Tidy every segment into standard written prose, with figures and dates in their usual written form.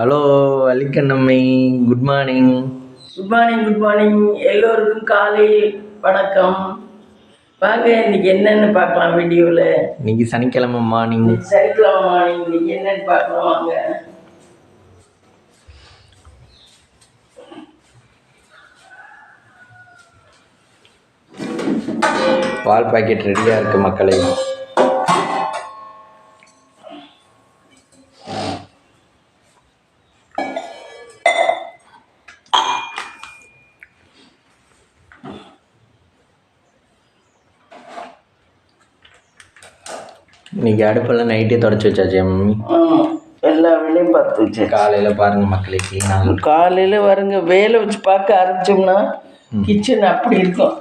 Hello Alikannammai, good morning. Good morning, good morning. எல்லோருக்கும் காலை வணக்கம். வாங்க, இன்னைக்கு என்னென்னு பார்க்கலாம் வீடியோவில். இன்னைக்கு சனிக்கிழமை மார்னிங். சனிக்கிழமை மார்னிங் இன்னைக்கு என்னென்னு பார்க்கலாம் வாங்க. பால் பாக்கெட் ரெடியாக இருக்குது மக்களே. இன்னைக்கு அடுப்பெல்லாம் நைட்டே தொடச்சி வச்சாச்சு மம்மி. எல்லா வேலையும் பார்த்து வச்சு காலையில் பாருங்கள் மக்களே, க்ளீனாக காலையில் வருங்க. வேலை வச்சு பார்க்க ஆரம்பிச்சோம்னா கிச்சன் அப்படி இருக்கும்,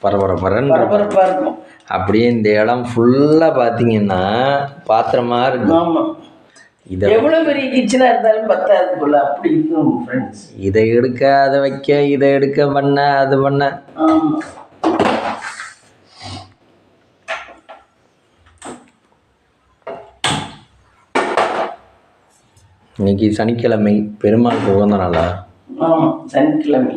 பரபரப்பாக இருக்கும். அப்படியே இந்த இடம் ஃபுல்லாக பார்த்தீங்கன்னா பாத்திரமாக இருக்கும். ஆமாம், எவ்வளோ பெரிய கிச்சனாக இருந்தாலும் பத்தாது போல, அப்படி இருக்கும் ஃப்ரெண்ட்ஸ். இதை எடுக்க அதை வைக்க, இதை எடுக்க பண்ண அது பண்ண. ஆமாம், இன்னைக்கு சனிக்கிழமை, பெருமாள் உகந்த நாளா? ஆமாம், சனிக்கிழமை.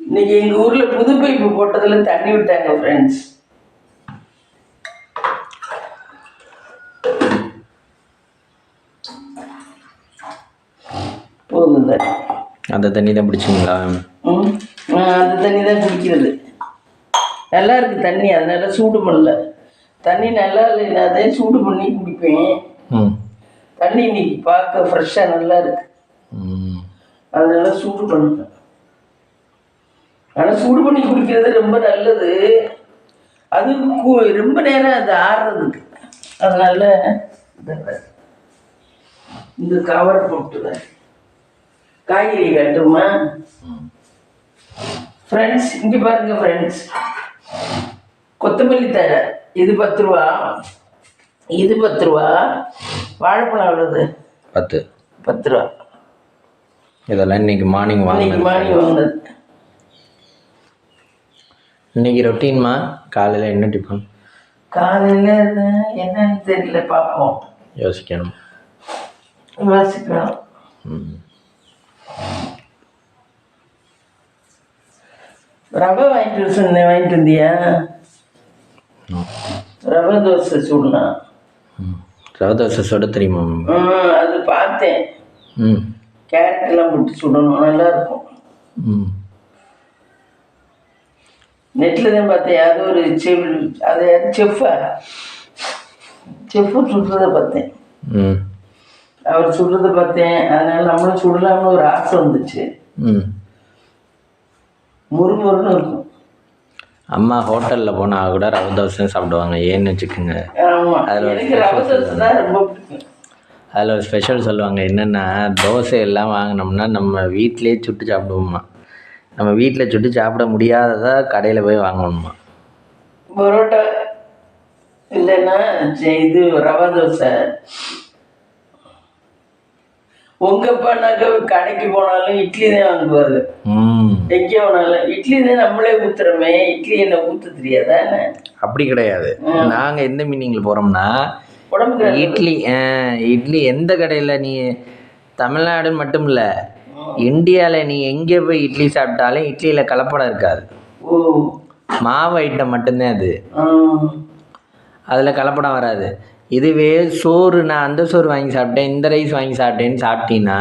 இன்னைக்கு எங்கள் ஊரில் புது பைப்பு போட்டதில் தண்ணி விட்டாங்க ஃப்ரெண்ட்ஸ். போதும் தண்ணி. அந்த தண்ணி தான் பிடிச்சிங்களா? அந்த தண்ணி தான் குடிக்கிறது. நல்லா இருக்குது தண்ணி, அதனால சூடு பண்ணல. தண்ணி நல்லா இல்லைனாதே சூடு பண்ணி குடிப்பேன். தண்ணி இன்னைக்கு பார்க்க ஃப்ரெஷ்ஷாக நல்லா இருக்கு, அதனால சூடு பண்ணுவேன். ஆனால் சூடு பண்ணி குடிக்கிறது ரொம்ப நல்லது. அது ரொம்ப நேரம் அது ஆடுறதுக்கு, அதனால இந்த கவரை போட்டுவேன். காய்கறி கட்டுமா ஃப்ரெண்ட்ஸ்? இங்கே பாருங்க ஃப்ரெண்ட்ஸ், கொத்தமல்லி தழை இது 10 ரூபா, இது 10 ரூபா. வாழைப்பழம் எவ்வளவு? 10 ரூபா. இதெல்லாம் இன்னைக்கு மார்னிங் வாங்கினது. இன்னைக்கு ரொட்டீன்மா. காலையில் என்ன டிஃபன்? காலையில் என்னன்னு தெரியல, பார்ப்போம். யோசிக்கணும். ரவை வாங்கிட்டு வந்தியா? ரவை தோசை சுடலாம். ரவை தோசை சுட தெரியுமா? அது பார்த்தேன். கேரட்லாம் போட்டு சுடணும், நல்லா இருக்கும். நெட்டில் தான் பார்த்தேன். அது ஒரு அது செஃப்பு சுடுறதை பார்த்தேன். அவர் சுடுறதை பார்த்தேன், அதனால நம்மளும் சுடலாம்னு ஒரு ஆசை வந்துச்சு. முறுமுறுன்னு இருக்கும். அம்மா ஹோட்டலில் போனால் கூட ரவை தோசை சாப்பிடுவாங்க, ஏன்னு வச்சுக்கோங்க. அதில் ஒரு ஸ்பெஷல் சொல்லுவாங்க. என்னென்னா, தோசை எல்லாம் வாங்கினோம்னா நம்ம வீட்டிலே சுட்டு சாப்பிடுவோம்மா. நம்ம வீட்டில் சுட்டு சாப்பிட முடியாததா கடையில் போய் வாங்கணுமா. பரோட்டா இல்லைன்னா இது ரவை தோசை. உங்க அப்பானாக்க கடைக்கு போனாலும் இட்லி தான் வாங்குவாரு. எங்கே போனாலும் இட்லி தான், நம்மளே ஊத்துறோமே. இட்லி என்ன ஊற்ற தெரியாதானே? அப்படி கிடையாது. நாங்கள் எந்த மீனிங்கில் போகிறோம்னா, இட்லி எந்த கடையில் நீ தமிழ்நாடுன்னு மட்டும் இல்லை, இந்தியாவில் நீ எங்கே போய் இட்லி சாப்பிட்டாலும் இட்லியில் கலப்படம் இருக்காது. மாவு ஐட்டம் மட்டும்தான் அது, அதில் கலப்படம் வராது. இதுவே சோறு, நான் அந்த சோறு வாங்கி சாப்பிட்டேன், இந்த ரைஸ் வாங்கி சாப்பிட்டேன்னு சாப்பிட்டீங்கன்னா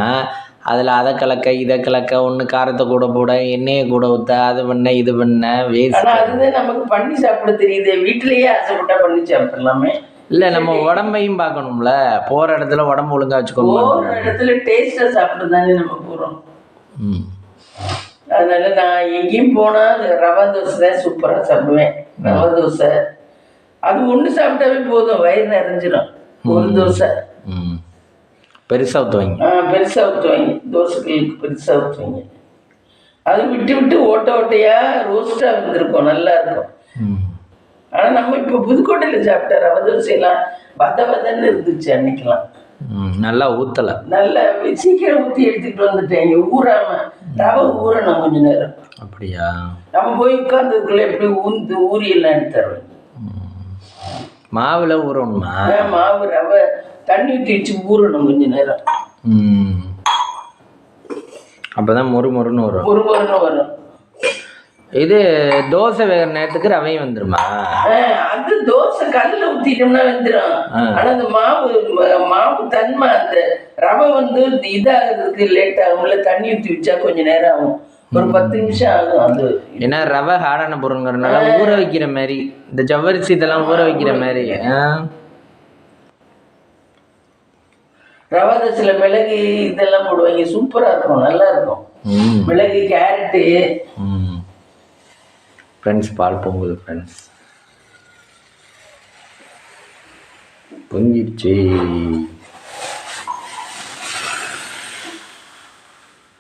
அதில் அதை கலக்க இதை கலக்க, ஒன்று காரத்தை கூட போட, எண்ணெயை கூட ஊற்ற, அது பண்ண இது பண்ண வேஸ்ட். அதுதான் நமக்கு பண்ணி சாப்பிட தெரியுது. வீட்டிலேயே ஆசைப்பட்டா பண்ணி சாப்பிடலாமே. இல்லை, நம்ம உடம்பையும் பார்க்கணும்ல. போகிற இடத்துல உடம்பு ஒழுங்காக வச்சுக்கோங்க. போகிற இடத்துல டேஸ்ட்டாக சாப்பிட தானே நம்ம போகிறோம். அதனால நான் எங்கேயும் போனால் ரவா தோசை தான் சூப்பராக சாப்பிடுவேன். ரவா தோசை அது ஒன்று சாப்பிட்டாவே போதும், வயிறு நிறைஞ்சிடும். ஒரு தோசை பெருசாக ஊற்றுவாங்க. பெருசாக ஊற்றுவாங்க, தோசைகளுக்கு பெருசாக ஊற்றுவாங்க. அது விட்டு விட்டு ஓட்டையாக ரோஸ்ட்டாக வந்துருக்கும், நல்லா இருக்கும். ஆனால் நம்ம இப்போ புதுக்கோட்டையில் சாப்பிட்ட ரவை தோசையெல்லாம் பதன்னு இருந்துச்சு அன்னைக்கெல்லாம். நல்லா ஊற்றலை, நல்லா சீக்கிரம் ஊற்றி எடுத்துக்கிட்டு வந்துட்டேன். ஊறாமல் ரவை ஊறணும் கொஞ்ச நேரம். அப்படியா? நம்ம போய் உட்கார்ந்ததுக்குள்ள எப்படி ஊறி எல்லாம் எடுத்துருவேன். மாவில் ஊறணுமா? மாவு ரவை தண்ணி ஊற்றி வச்சு ஊறணும் கொஞ்ச நேரம். அப்போதான் மொறு மொறுன்னு வரும். மொறு மொறுன்னு வரும். இது தோசை வேகிற நேரத்துக்கு ரவையும் வந்துருமா? அது தோசை கல்லில் ஊற்றிட்டோம்னா வந்துடும். ஆனால் அந்த மாவு தன்மை அந்த ரவை வந்து இதாகிறதுக்கு லேட் ஆகும்ல. தண்ணி ஊற்றி வச்சா கொஞ்சம் நேரம் ஆகும், ஒரு 10 நிமிஷம் ஆகும். அது ஏன்னா ரவை ஹார்டான பொருளுங்கிறதுனால ஊற வைக்கிற மாதிரி, இந்த ஜவ்வரிசி இதெல்லாம் ஊற வைக்கிற மாதிரி. ரவை தோசையில் மிளகு இதெல்லாம் போடுவாங்க, சூப்பராக இருக்கும், நல்லா இருக்கும். மிளகு, கேரட்டு. ஃப்ரெண்ட்ஸ், பால் பொங்குது ஃப்ரெண்ட்ஸ், பொங்கிடுச்சு.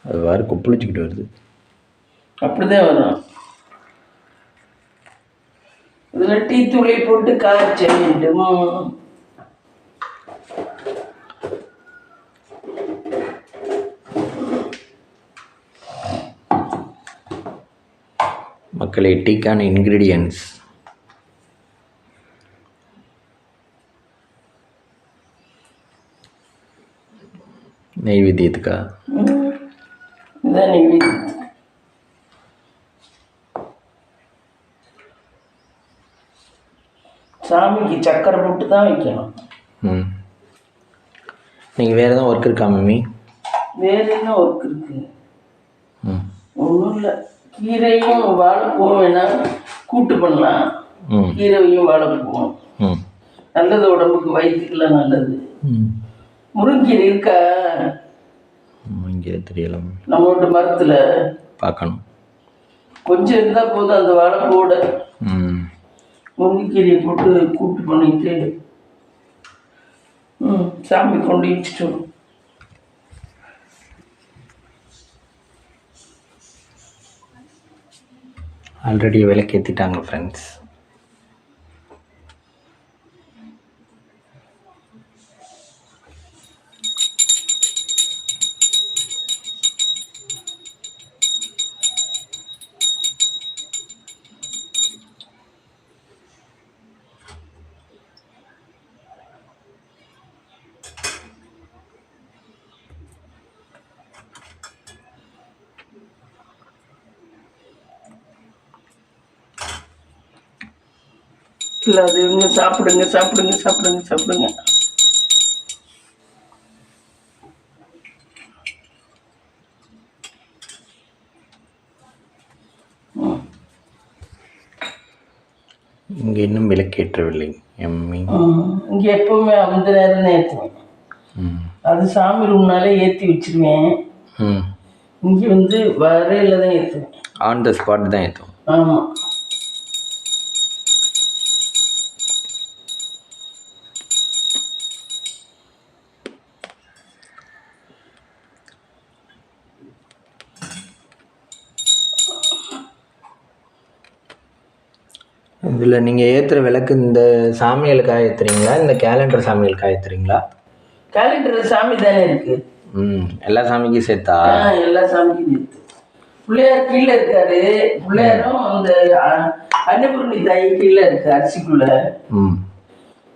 அது வேறு கொப்பளிச்சுக்கிட்டு வருது. அப்படிதான் வரும். இதில் டீ தூளை போட்டு காய்ச்ச வேண்டும். மக்களே, டீக்கான இன்க்ரீடியன்ஸ் நெய்வேத்தியத்துக்கா? இதான் நெய்வேத்தியம். சாமிக்கு சக்கரை போட்டு தான் வைக்கணும். நீங்கள் வேறு எதுவும் ஒர்க் இருக்கா மம்மி? வேறு என்ன ஒர்க் இருக்கு? ஒன்றும் இல்லை. கீரையும் வாழைப்பூவும் வேணால் கூட்டு பண்ணலாம். கீரையும் வாழைப்பூவும் நல்லது, உடம்புக்கு வயிற்றுக்கெல்லாம் நல்லது. முருங்கீரை இருக்கா? முருங்கீரை தெரியல, நம்ம வீட்டு மரத்தில் பார்க்கணும். கொஞ்சம் இருந்தால் போதும். அந்த வாழைப்பூவோட முருங்கைக்கீரையை போட்டு கூட்டு பண்ணிட்டு சாமி கொண்டு வச்சுட்டு ஆல்ரெடி விளக்கேற்றிட்டாங்க ஃப்ரெண்ட்ஸ். இல்லை, அது இவங்க சாப்பிடுங்க சாப்பிடுங்க சாப்பிடுங்க சாப்பிடுங்க. இங்கே இன்னும் விளக்கேற்றவில்லை எம்மி. இங்கே எப்பவுமே அந்த நேரம் தான் ஏற்றுவேன். அது சாமி ரூம்னாலே ஏற்றி வச்சிருவேன். இங்கே வந்து வரையில் தான் ஏற்றுவேன். ஆன் த ஸ்பாட் தான் ஏற்றுவோம். ஆமாம். இதில் நீங்கள் ஏற்றுற விளக்கு இந்த சாமிகளுக்காக ஏற்றுறீங்களா, இந்த கேலண்டர் சாமிகளுக்காக ஏற்றுறீங்களா? கேலண்டர் சாமி தானே இருக்கு. எல்லா சாமிக்கும் சேர்த்தா? எல்லா சாமிக்கும் சேர்த்து. பிள்ளையார் கீழே இருக்காரு. பிள்ளையாரும் அந்த அன்னபூர்ணி தாய் கீழே இருக்கு அரிசிக்குள்ள.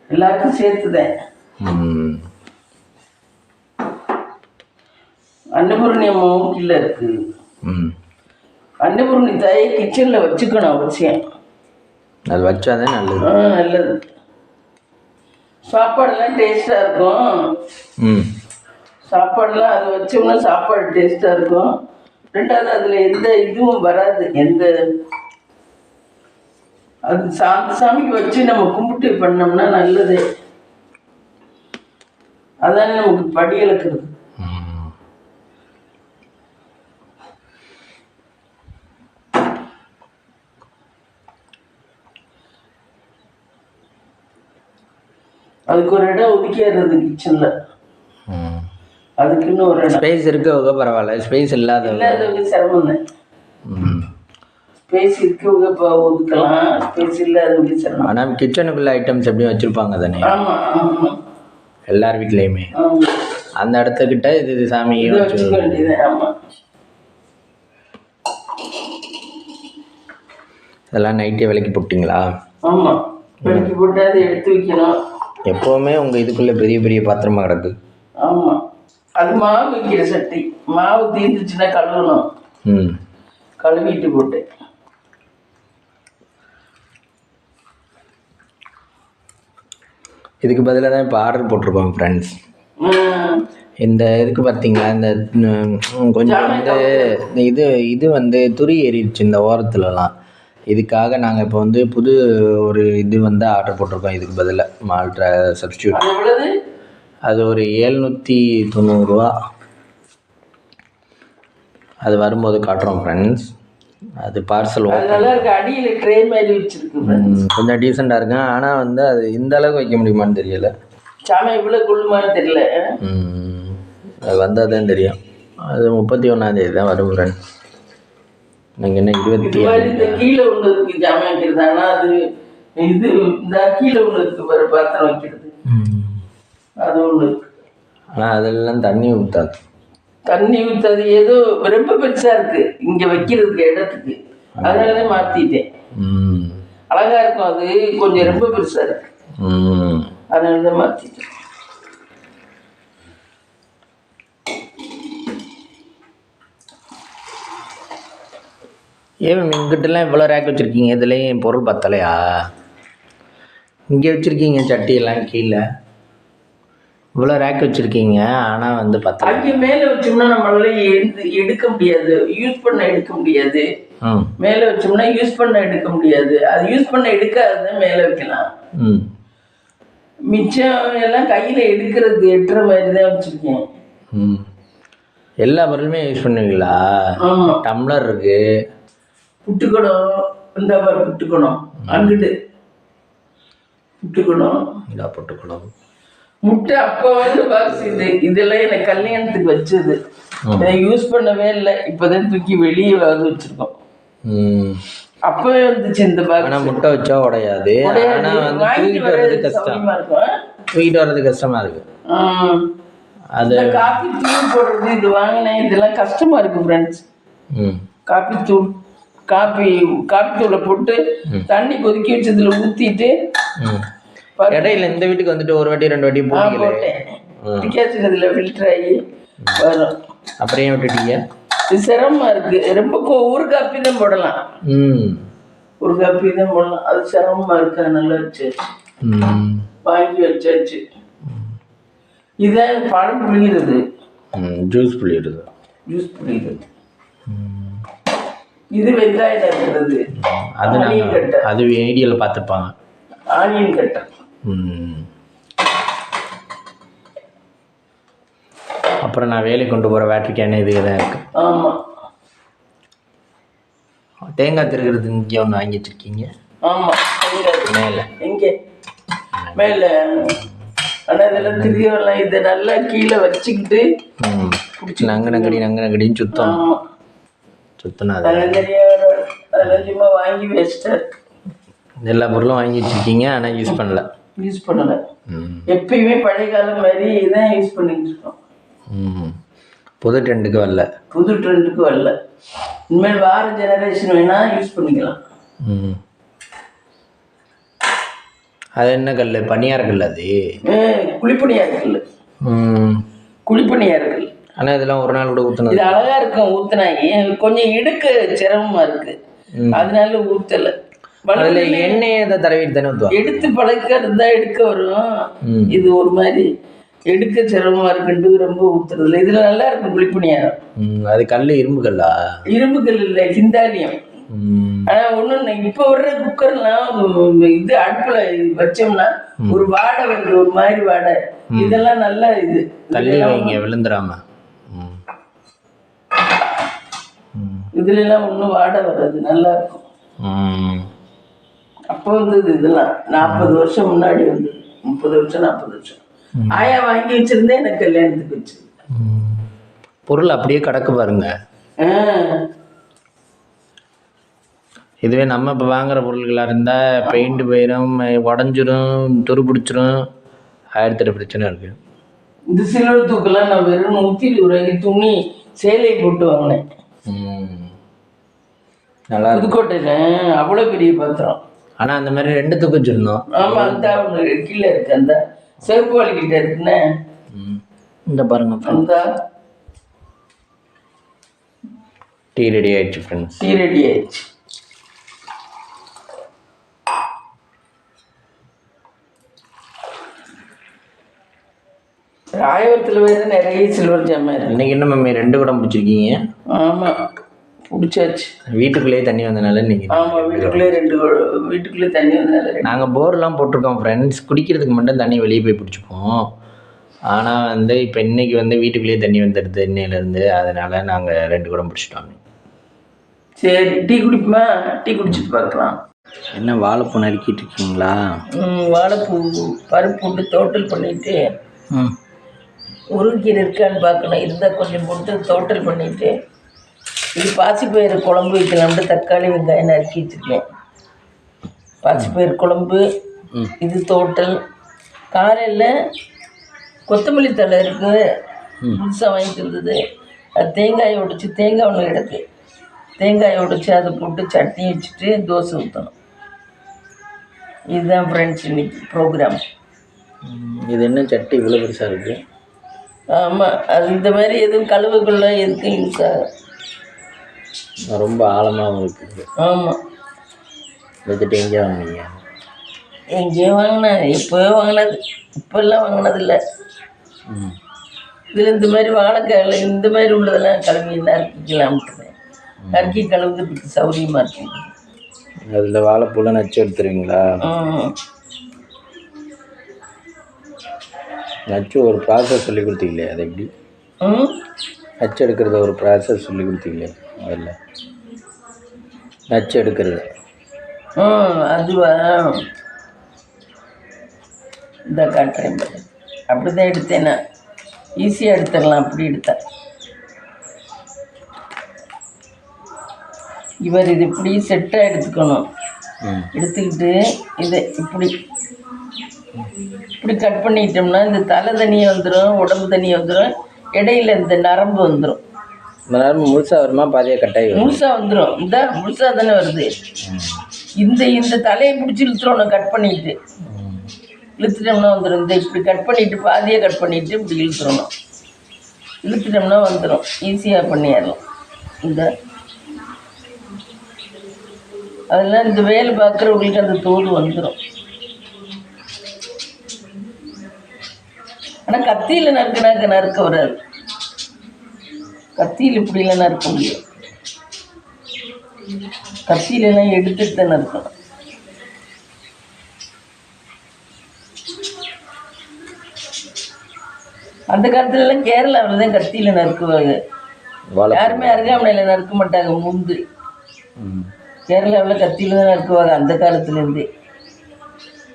எல்லாருக்கும் சேர்த்துதேன். அன்னபூர்ணி அம்மாவும் கீழே இருக்கு. அன்னபூர்ணி தாயை கிச்சனில் வச்சுக்கணும் அவசியம். அது வச்சாதான் நல்லது. நல்லது. சாப்பாடுலாம் டேஸ்டாக இருக்கும். சாப்பாடுலாம் அது வச்சோம்னா சாப்பாடு டேஸ்டாக இருக்கும். ரெண்டாவது அதில் எந்த இதுவும் வராது. அது சாமிக்கு வச்சு நம்ம கும்பிட்டு பண்ணோம்னா நல்லது. அதானே நமக்கு படி இழக்கிறது. அதுக்கு ஒரு இடம் ஒதுக்கிடுறது கிச்சனில். அதுக்குன்னு ஒரு ஸ்பேஸ் இருக்கவங்க பரவாயில்ல, ஸ்பேஸ் இல்லாதவங்க சிரமம் தான். ஸ்பேஸ் இருக்கவங்க இப்போ ஒதுக்கலாம், ஸ்பேஸ் இல்லாதவங்க சிரமம். ஆனால் கிச்சனுக்குள்ள ஐட்டம்ஸ் எப்படியும் வச்சுருப்பாங்க தானே? ஆமாம் ஆமாம், எல்லார் வீட்லேயுமே அந்த இடத்துக்கிட்ட இது சாமி வச்சுக்க வேண்டியது. ஆமாம். இதெல்லாம் நைட்டே விலைக்கு போட்டிங்களா? ஆமாம், விலைக்கு போட்டு அதை எடுத்து வைக்கணும். எப்போவுமே உங்கள் இதுக்குள்ளே பெரிய பெரிய பாத்திரமா கிடக்கு. ஆமாம், அது மாவு வைக்கிற சட்டி. மாவு தீர்ந்துச்சுன்னா கழுவணும். கழுவிட்டு போட்டு இதுக்கு பதிலாக தான் இப்போ ஆர்டர் போட்டிருக்கோம் ஃப்ரெண்ட்ஸ். இந்த இதுக்கு பார்த்தீங்களா, இந்த கொஞ்சம் வந்து இது இது வந்து துரி ஏறிடுச்சு இந்த ஓரத்துலலாம். இதுக்காக நாங்கள் இப்போ வந்து புது ஒரு இது வந்து ஆர்டர் போட்டிருக்கோம். இதுக்கு பதிலாக மால்ட்ரா சப்ஸ்டியூட். அது ஒரு 790 ரூபா. அது வரும்போது காட்டுறோம் ஃப்ரெண்ட்ஸ். அது பார்சல் நல்லா இருக்கு. அடியில் ட்ரே மாதிரி வச்சிருக்கு. கொஞ்சம் டீசெண்டாக இருக்கும். ஆனால் வந்து அது இந்த அளவுக்கு வைக்க முடியுமான்னு தெரியல. சாமி இவ்வளோ குள்ளுமான்னு தெரியல. அது வந்தால் தான் தெரியும். அது 31ஆந்தேதி தான் வரும் ஃப்ரெண்ட்ஸ். நாங்கள் என்ன 27 இந்த கீழே ஒன்று இருக்குது ஜாமான் வைக்கிறது. ஆனால் அது இது இந்த கீழே ஒன்று இருக்குது வேறு பாத்திரம் வைக்கிறது. அது ஒன்று இருக்கு. ஆனால் அதெல்லாம் தண்ணி ஊற்றாது. தண்ணி ஊற்றாது. ஏதோ ரொம்ப பெருசாக இருக்குது இங்கே வைக்கிறதுக்கு இடத்துக்கு. அதனால தான் மாற்றிட்டேன். அழகாக இருக்கும். அது கொஞ்சம் ரொம்ப பெருசாக இருக்கு. அதனால தான் மாற்றிட்டேன். ஏன் இங்கிட்டலாம் இவ்வளோ ரேக் வச்சுருக்கீங்க? இதுலேயும் பொருள் பத்தலையா? இங்கே வச்சுருக்கீங்க சட்டியெல்லாம் கீழே இவ்வளோ ரேக் வச்சுருக்கீங்க. ஆனால் வந்து பத்தலை. அங்கே மேலே வச்சோம்னா நம்மளால எடுக்க முடியாது. யூஸ் பண்ண எடுக்க முடியாது. மேலே வச்சோம்னா யூஸ் பண்ண எடுக்க முடியாது. அது யூஸ் பண்ண எடுக்காதான் மேலே வைக்கலாம். மிச்சம் எல்லாம் கையில் எடுக்கிறது எட்டுற மாதிரி தான் வச்சுருக்கேன். எல்லா பொருளுமே யூஸ் பண்ணுவீங்களா? டம்ளர் இருக்கு, புட்டுக்கணும். இந்த மாதிரி புட்டுக்கணும். அங்கிட்டு புட்டுக்கணும். இந்த புட்டுக்கணும். முட்டை அப்போ வந்து பாக்ஸ் இதெல்லாம் எனக்கு கல்யாணத்துக்கு வச்சது. யூஸ் பண்ணவே இல்லை. இப்போதான் தூக்கி வெளியே வச்சிருக்கோம். அப்பவே வந்துச்சு இந்த பாக்ஸ். ஆனால் முட்டை வச்சா உடையாது. ஆனால் வந்து தூக்கிட்டு வர்றது கஷ்டம். தூக்கிட்டு வர்றது கஷ்டமா இருக்கு. அது காப்பி தூள் போடுறது இது வாங்கினேன். இதெல்லாம் கஷ்டமா இருக்கு ஃப்ரெண்ட்ஸ். காப்பி தூள் காப்பி தூளை போட்டு தண்ணி கொதிக்க வச்சதுல ஊற்றிட்டு இடையில இந்த வீட்டுக்கு வந்துட்டு ஒரு வாட்டி 2 வாட்டி போட்டேன். டிகாஷன் ஃபில்டர் ஆகி வரும். அப்புறம் ஏன் விட்டுட்டீங்க? இது சிரமமா இருக்கு. ரொம்ப ஒரு காப்பி தான் போடலாம். ஒரு காப்பி தான் போடலாம். அது சிரமமா இருக்கு. நல்லா வச்சு வாங்கி வச்சாச்சு. இதான் பழம் புளிகிறது. ஜூஸ் புளிகிறது. இது வெங்காயம் இருக்கிறது. அது வீடியோவில் பார்த்துருப்பாங்க. ஆனியன் கட்டை. அப்புறம் நான் வேலைக்கு கொண்டு போகிற பேட்டரி கேன் இதுக்கு தான் இருக்கு. ஆமாம். தேங்காய் திருகிறது இங்கே ஒன்று வாங்கி வச்சுருக்கீங்க. ஆமாம், மேலே எங்கே மேலே. ஆனால் இதெல்லாம் திருகலாம். இதை நல்லா கீழே வச்சுக்கிட்டு நங்கனங்கடின்னு சுத்தம். சுத்தினா அதெல்லாம் தெரியாது. அதெல்லாம் சும்மா வாங்கி வச்சிட்டேன். எல்லா பொருளும் வாங்கி வச்சுருக்கீங்க. ஆனால் யூஸ் பண்ணலை. எப்பயுமே பழைய காலம் மாதிரி தான் யூஸ் பண்ணிட்டு இருக்கோம். புது ட்ரெண்டுக்கு வரல. இனிமேல் வார ஜெனரேஷன் வேணா யூஸ் பண்ணிக்கலாம். அது என்ன கல்? பனியார் கல். அது குழிப்பணியார் கல். குழிப்பணியார் கல். ஆனால் இதெல்லாம் ஒரு நாள் கூட ஊற்றணும். இது அழகா இருக்கும். ஊற்றினாங்க கொஞ்சம் எடுக்க சிரமமா இருக்கு. அதனால ஊற்றலை. எண்ணெயை தடவிட்டு தானே ஊற்றுவோம். எடுத்து பழக்கிறது தான் எடுக்க வரும். இது ஒரு மாதிரி எடுக்க சிரமமா இருக்குன்ட்டு ரொம்ப ஊத்துறதுல. இதுல நல்லா இருக்கும் குழிப்பணியாரம். அது கல் இரும்பு கல்லா? இரும்பு கல் இல்லை, சிந்தாலியம். ஆனா ஒண்ணு இப்ப வர்ற குக்கர்லாம் இது அடுப்புல வச்சோம்னா ஒரு வாடை வருது, ஒரு மாதிரி வாடை. இதெல்லாம் நல்லா இது தள்ளி வைங்க விழுந்துடாம. இதுல எல்லாம் ஒன்றும் வாடை வராது, நல்லா இருக்கும். அப்போ வந்தது இதெல்லாம் 40 வருஷம் முன்னாடி வந்து 30 வருஷம் 40 வருஷம் ஆயா வாங்கி வச்சிருந்தேன். எனக்கு கல்யாணத்துக்கு வச்சு பொருள் அப்படியே கிடக்கு பாருங்க. இதுவே நம்ம இப்போ வாங்குற பொருள்களாக இருந்தால் பெயிண்ட் போயிடும், உடஞ்சிரும், துரு பிடிச்சிரும், 1008 பிரச்சனை இருக்குது. இந்த சில்வர் தூக்கெல்லாம் நான் வெறும் 120 ரூபாய்க்கு துணி சேலை போட்டு வாங்கினேன். நல்லா இருக்கும். புதுக்கோட்டையில் அவ்வளோ பெரிய பாத்திரம். ஆனால் அந்த மாதிரி 2 தூக்க வச்சுருந்தோம். ஆமாம், அந்த ஒன்று கீழே இருக்கு, அந்த செருப்பு வலிக்கிட்ட இருக்குன்னு. இந்த பாருங்க அந்த டீ ரெடி ஆயிடுச்சு ஃப்ரெண்ட்ஸ். டீ ரெடி ஆயிடுச்சு. ராயபுரத்தில் வேறு நிறைய சில்வர் ஜாமான் இருக்கு. இன்னைக்கு என்ன மம்மி 2 குடம் பிடிச்சிருக்கீங்க? ஆமாம், பிடிச்சாச்சு. வீட்டுக்குள்ளேயே தண்ணி வந்தனால இன்னைக்கு. ஆமாம், வீட்டுக்குள்ளே தண்ணி வந்தனால. நாங்கள் போர்லாம் போட்டிருக்கோம் ஃப்ரெண்ட்ஸ், குடிக்கிறதுக்கு மட்டும் தண்ணி வெளியே போய் பிடிச்சிப்போம். ஆனால் வந்து இப்போ இன்னைக்கு வந்து வீட்டுக்குள்ளேயே தண்ணி வந்துடுது இன்னையிலேருந்து, அதனால் நாங்கள் 2 குடம் பிடிச்சிட்டோம். சரி, டீ குடிப்போமா? டீ குடிச்சிட்டு பார்க்கலாம். என்ன வாழைப்பூ நறுக்கிட்டு இருக்கீங்களா? வாழைப்பூ பருப்பு போட்டு தோட்டல் பண்ணிவிட்டு முருங்கீரை இருக்கான்னு பார்க்கணும். இருந்தால் கொஞ்சம் போட்டு தோட்டல் பண்ணிவிட்டு இது பாசிப்பயிறு குழம்பு வைக்கலாம்னு தக்காளி வெங்காயம் நறுக்கி வச்சுருக்கேன். பாசிப்பயிறு குழம்பு, இது தோட்டல். காலையில் கொத்தமல்லி தழை இருக்குது, புதுசாக வாங்கிட்டு இருந்தது. அது தேங்காயை உடைச்சி, தேங்காய் ஒன்று கிடக்கு, தேங்காயை உடைச்சி அதை போட்டு சட்னி வச்சுட்டு தோசை ஊற்றணும். இதுதான் ஃப்ரெண்ட்ஸ் இன்னைக்கு ப்ரோக்ராம். இது என்ன சட்டி இவ்வளோ பெருசாக இருக்குது? ஆமாம், அது இந்த மாதிரி எதுவும் கழுவுக்குள்ள எதுக்கும் யூஸ் ஆகும். ரொம்ப ஆழமாகவும் இருக்குது. ஆமாம், வச்சுட்டு எங்கேயா வாங்கினீங்க? எங்கேயோ வாங்கினேன், எப்போயோ வாங்கினது, இப்போல்லாம் வாங்கினதில்லை. இதில் இந்த மாதிரி வாழைக்காயில் இந்த மாதிரி உள்ளதெல்லாம் கழுவி நறுக்கிக்கலாம்ட்டு நறுக்கி கழுவுறதுக்கு சௌரியமாக இருக்கும். அதில் வாழைப்பூலாம் நச்சு எடுத்துருவீங்களா? நச்சு ஒரு ப்ராசஸ் சொல்லி கொடுத்தீங்களே, அது எப்படி? நச்சு எடுக்கிறது ஒரு ப்ராசஸ் சொல்லி கொடுத்தீங்களே, அதில் நச்சு எடுக்கிறது. அதுவா, இந்த காட்டுறேன். அப்படி தான் எடுத்தேன் நான், ஈஸியாக எடுத்துடலாம் அப்படி எடுத்தேன். இவர் இது இப்படி செட்டாக எடுத்துக்கணும். எடுத்துக்கிட்டு இதை இப்படி இப்படி கட் பண்ணிட்டோம்னா இந்த தலை தனியாக வந்துடும், உடம்பு தனியாக வந்துடும், இடையில இந்த நரம்பு வந்துடும். இந்த நரம்பு முழுசாக வருமா பாதியாக கட்டாயி? முழுசாக வந்துடும். இந்த முழுசாக தானே வருது. இந்த தலையை பிடிச்சி இழுத்துறோம், கட் பண்ணிட்டு இழுத்துட்டோம்னா வந்துடும். இந்த இப்படி கட் பண்ணிவிட்டு பாதியாக கட் பண்ணிவிட்டு இப்படி இழுத்துடணும். இழுத்துட்டோம்னா வந்துடும், ஈஸியாக பண்ணிடலாம். இந்த அதெல்லாம் இந்த வேலை பார்க்குறவங்களுக்கு அந்த தோல் வந்துடும். ஆனால் கத்தியில் நறுக்கினாக்க நறுக்க வராது. கத்தியில் இப்படிலாம் நறுக்க முடியும். கத்தியிலலாம் எடுத்துட்டு தான் நறுக்கணும். அந்த காலத்துலலாம் கேரளாவில் தான் கத்தியில் நறுக்குவாங்க. யாருமே அருகாமனையில் நறுக்க மாட்டாங்க. முந்து கேரளாவில் கத்தியில் தான் நறுக்குவாங்க அந்த காலத்துலேருந்தே.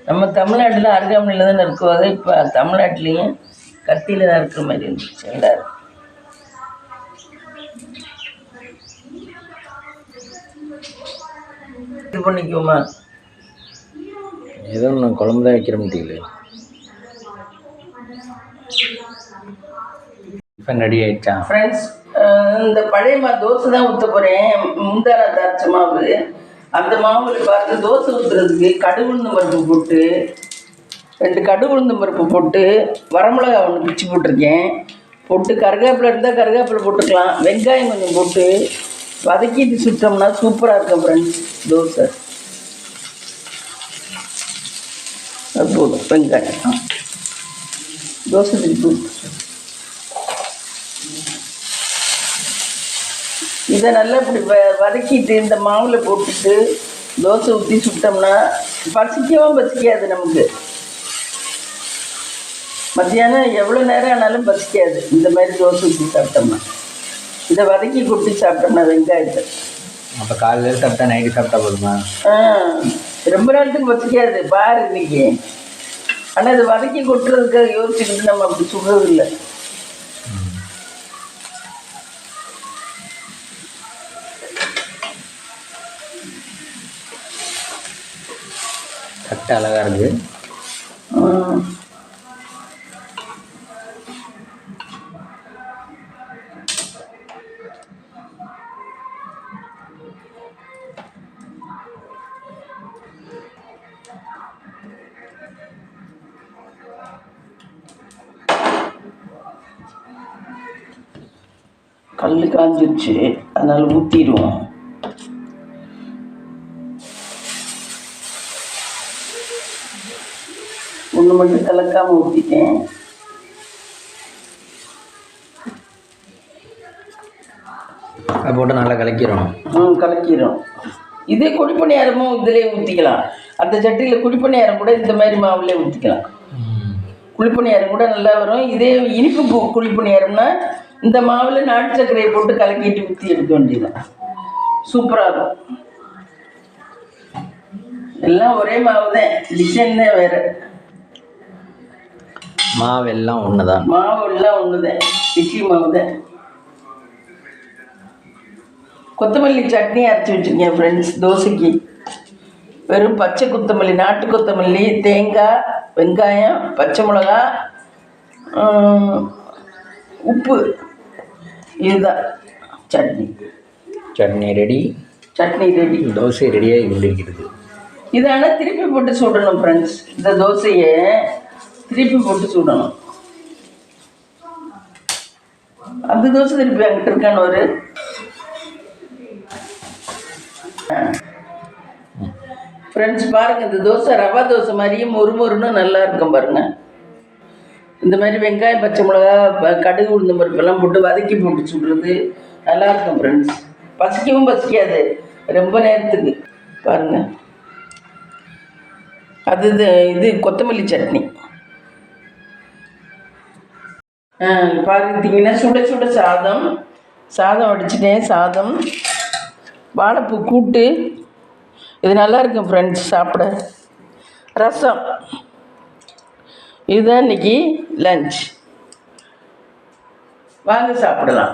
நம்ம தமிழ்நாட்டில் அருகாமனையில் தான் நறுக்குவாங்க. இப்போ தமிழ்நாட்டிலையும் கத்தியில் நறுக்கிற மாதிரி இருந்துச்சு எல்லாரும். இது பண்ணிக்குவோமா? ஏதோ நான் குழம்பு தான் வைக்கிற முடியல. டிஃபன் ரெடி ஆகிடுச்சா ஃப்ரெண்ட்ஸ்? இந்த பழைய தோசை தான் ஊற்ற போகிறேன். முந்தான அரைச்ச மாவு, அந்த மாவில் பார்த்து தோசை ஊற்றுறதுக்கு கடுகு உளுந்தம் பருப்பு போட்டு 2 கடுகு உளுந்தம் பருப்பு போட்டு வரமிளகா 1 பிச்சு போட்டிருக்கேன். போட்டு கருவேப்பிலை இருந்தால் கருவேப்பிலை போட்டுக்கலாம். வெங்காயம் கொஞ்சம் போட்டு வதக்கிட்டு சுட்டோம்னா சூப்பராக இருக்கும் ஃப்ரெண்ட்ஸ் தோசை. அது போதும். வெங்காயம் தோசை திருப்பி இதை நல்லா இப்படி வதக்கிட்டு இந்த மாவில் போட்டுட்டு தோசை ஊற்றி சுட்டோம்னா பசிக்கவும் பசிக்காது நமக்கு. மத்தியானம் எவ்வளோ நேரம் ஆனாலும் பசிக்காது. இந்த மாதிரி தோசை ஊற்றி சாப்பிட்டோம்னா, இதை வதக்கி கொட்டி சாப்பிட்டோம்னா வெங்காயத்தை. அப்போ காலையில் சாப்பிட்டா நைட்டு சாப்பிட்டா போதுமா? ரொம்ப நேரத்துக்கு பசிக்காது பாரு இன்னைக்கு. ஆனால் இதை வதக்கி கொட்டுறதுக்காக யோசிச்சுக்கிட்டு நம்ம அப்படி சுடுறது இல்லை. கட்டை அழகாக இருக்குது. கல் காஞ்சிருச்சு, அதனால் ஊற்றிடுவோம். ஒன்று மட்டும் கலக்காமல் ஊற்றிட்டேன். அதை போட்டு நல்லா கலக்கிறோம். கலக்கிறோம். இதே குழிப்பணியாரமும் இதிலே ஊற்றிக்கலாம். அந்த சட்டியில் குழிப்பணியாரம் கூட இந்த மாதிரி மாவுலேயே ஊற்றிக்கலாம். குழிப்பணியாரம் கூட நல்லா வரும். இதே இனிப்பு குழிப்பணியாரம்னா இந்த மாவில் நாட்டு சர்க்கரையை போட்டு கலக்கிட்டு ஊற்றி எடுக்க வேண்டியதுதான். சூப்பராக இருக்கும். எல்லாம் ஒரே மாவு தான், டிசைன் தான் வேறு. மாவு எல்லாம் ஒன்று தான். மாவு எல்லாம் ஒன்று தான், இட்லி மாவு தான். கொத்தமல்லி சட்னி அரைச்சி வச்சுருக்கேன் ஃப்ரெண்ட்ஸ் தோசைக்கு. வெறும் பச்சை கொத்தமல்லி, நாட்டு கொத்தமல்லி, தேங்காய், வெங்காயம், பச்சை மிளகா, உப்பு, இதுதான் சட்னி. சட்னி ரெடி. சட்னி ரெடி. தோசை ரெடியாக கொண்டிருக்கிறது. இதை ஆனால் திருப்பி போட்டு சுடணும் ஃப்ரெண்ட்ஸ். இந்த தோசையை திருப்பி போட்டு சுடணும். அந்த தோசை திருப்பி அங்கிட்டு இருக்கான்னு ஒரு ஃப்ரெண்ட்ஸ் பாருங்கள். இந்த தோசை ரவா தோசை மாதிரியே மொறுமொறுன்னு நல்லா இருக்கும் பாருங்கள். இந்த மாதிரி வெங்காயம், பச்சை மிளகா, கடுகு, உளுந்தம் பருப்பெல்லாம் போட்டு வதக்கி போட்டு சுடுறது நல்லாயிருக்கும் ஃப்ரெண்ட்ஸ். பசிக்கவும் பசிக்காது ரொம்ப நேரத்துக்கு. பாருங்கள், அது இது கொத்தமல்லி சட்னி. பார்த்தீங்கன்னா சுட சுட சாதம் வடிச்சிட்டேன். சாதம், வாழைப்பூ கூட்டு, இது நல்லா இருக்கும் ஃப்ரெண்ட்ஸ் சாப்பிட. ரசம், இதுதான் இன்றைக்கி லன்ச். வாங்க சாப்பிடலாம்.